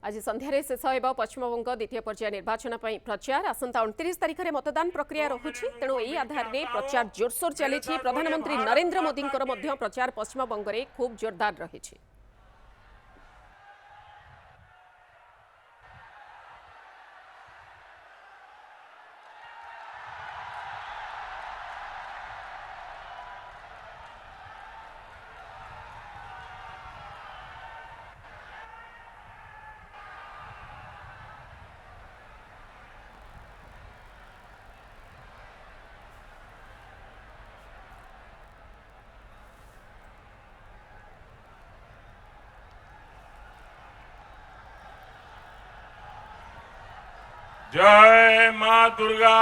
आज संध्यारे शेष हो पश्चिमबंग द्वितीय पर्याय निर्वाचन प्रचार आसंता 29 तारिख में मतदान प्रक्रिया रहुछि तेणु एही आधार में प्रचार जोरसोर चली। प्रधानमंत्री नरेंद्र मोदी प्रचार पश्चिमबंग में खूब जोरदार रही। जय मां दुर्गा,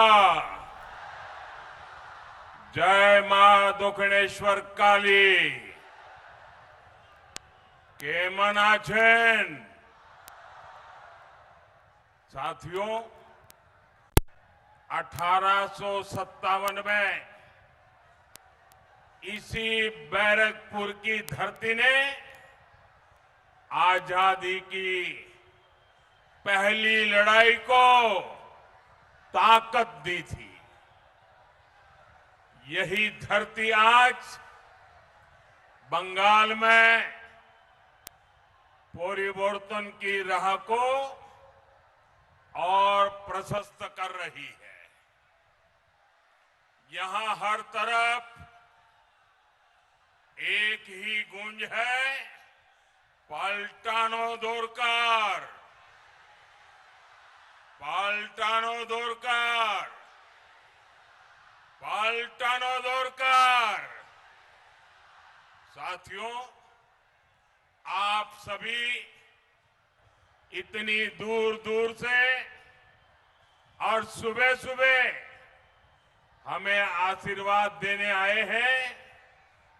जय मां दक्षिणेश्वर काली के मनाचन। साथियों, 1857 में इसी बैरकपुर की धरती ने आजादी की पहली लड़ाई को ताकत दी थी। यही धरती आज बंगाल में परिवर्तन की राह को और प्रशस्त कर रही है। यहां हर तरफ एक ही गूंज है, पलटानो दोरकार, पलटानो दोरकार, पलटानो दोरकार। साथियों, आप सभी इतनी दूर दूर से और सुबह सुबह हमें आशीर्वाद देने आए हैं।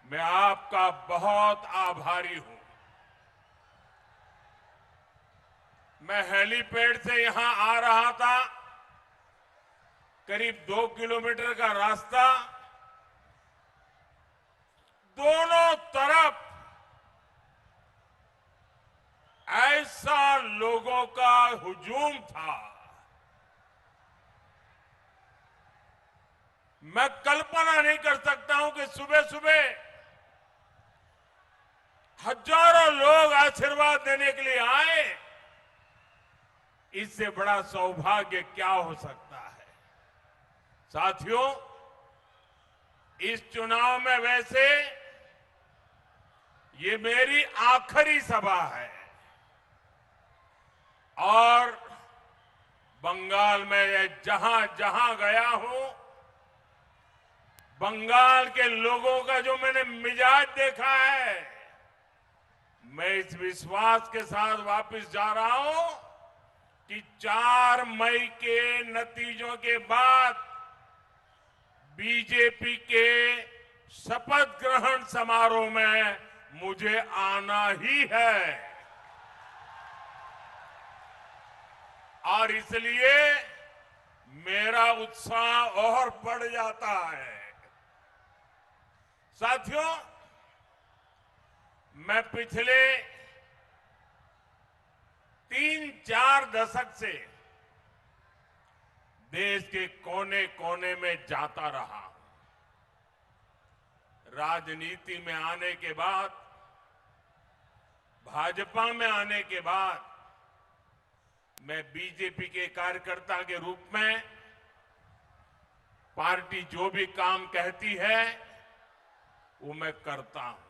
मैं आपका बहुत आभारी हूं। मैं हेलीपैड से यहां आ रहा था, करीब 2 किलोमीटर का रास्ता। दोनों तरफ ऐसा लोगों का हुजूम था, मैं कल्पना नहीं कर सकता हूं कि सुबह सुबह हजारों लोग आशीर्वाद देने के लिए आए। इससे बड़ा सौभाग्य क्या हो सकता है। साथियों, इस चुनाव में वैसे ये मेरी आखिरी सभा है और बंगाल में जहां जहां गया हूं, बंगाल के लोगों का जो मैंने मिजाज देखा है, मैं इस विश्वास के साथ वापस जा रहा हूं कि 4 मई के नतीजों के बाद बीजेपी के शपथ ग्रहण समारोह में मुझे आना ही है। और इसलिए मेरा उत्साह और बढ़ जाता है। साथियों, मैं पिछले 3-4 दशक से देश के कोने कोने में जाता रहा। राजनीति में आने के बाद, भाजपा में आने के बाद, मैं बीजेपी के कार्यकर्ता के रूप में पार्टी जो भी काम कहती है वो मैं करता हूं।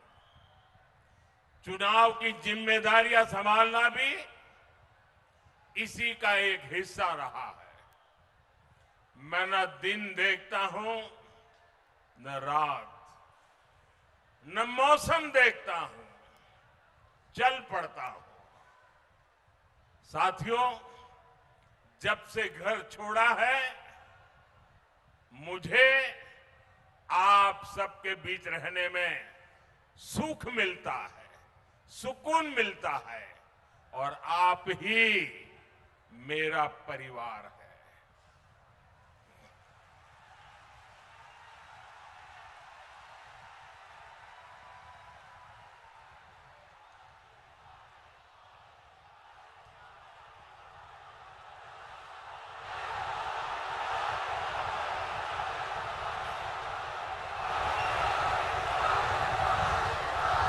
चुनाव की जिम्मेदारियां संभालना भी इसी का एक हिस्सा रहा है। मैं न दिन देखता हूं, न रात, न मौसम देखता हूं, चल पड़ता हूं। साथियों, जब से घर छोड़ा है, मुझे आप सबके बीच रहने में सुख मिलता है, सुकून मिलता है और आप ही मेरा परिवार है।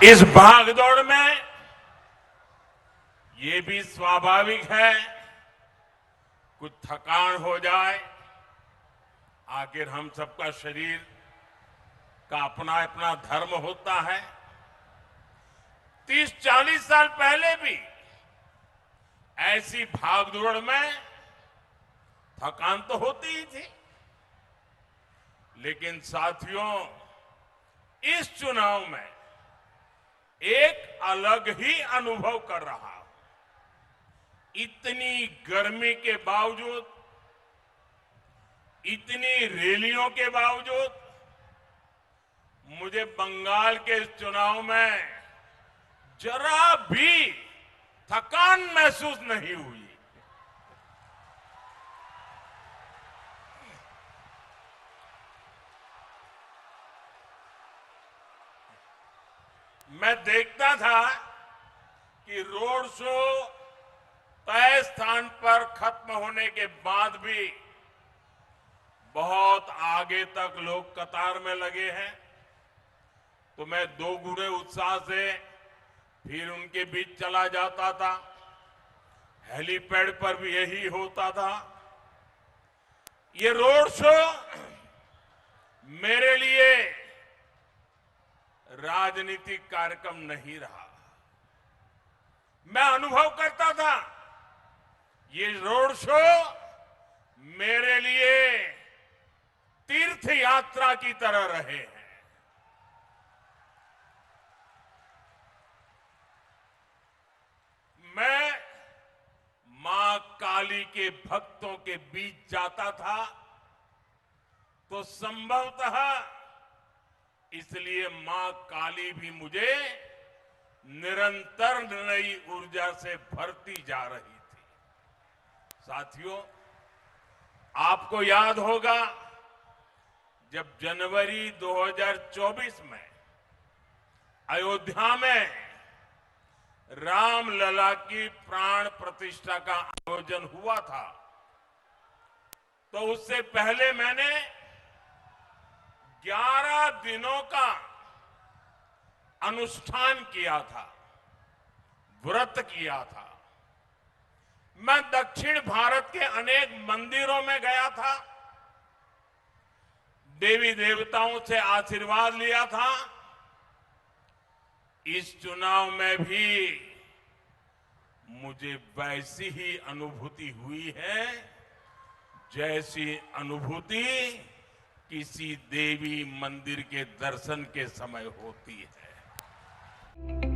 इस भागदौड़ में ये भी स्वाभाविक है कुछ थकान हो जाए। आखिर हम सबका शरीर का अपना अपना धर्म होता है। 30-40 साल पहले भी ऐसी भागदौड़ में थकान तो होती ही थी, लेकिन साथियों इस चुनाव में एक अलग ही अनुभव कर रहा हूं। इतनी गर्मी के बावजूद, इतनी रैलियों के बावजूद मुझे बंगाल के इस चुनाव में जरा भी थकान महसूस नहीं हुई। मैं देखता था कि रोड शो तय स्थान पर खत्म होने के बाद भी बहुत आगे तक लोग कतार में लगे हैं, तो मैं दोगुने उत्साह से फिर उनके बीच चला जाता था। हेलीपैड पर भी यही होता था। ये रोड शो मेरे लिए राजनीतिक कार्यक्रम नहीं रहा। मैं अनुभव करता था ये रोड शो मेरे लिए तीर्थ यात्रा की तरह रहे हैं। मैं मां काली के भक्तों के बीच जाता था तो संभवतः इसलिए मां काली भी मुझे निरंतर नई ऊर्जा से भरती जा रही थी। साथियों, आपको याद होगा जब जनवरी 2024 में अयोध्या में रामलला की प्राण प्रतिष्ठा का आयोजन हुआ था, तो उससे पहले मैंने 11 दिनों का अनुष्ठान किया था, व्रत किया था। मैं दक्षिण भारत के अनेक मंदिरों में गया था, देवी देवताओं से आशीर्वाद लिया था। इस चुनाव में भी मुझे वैसी ही अनुभूति हुई है जैसी अनुभूति किसी देवी मंदिर के दर्शन के समय होती है।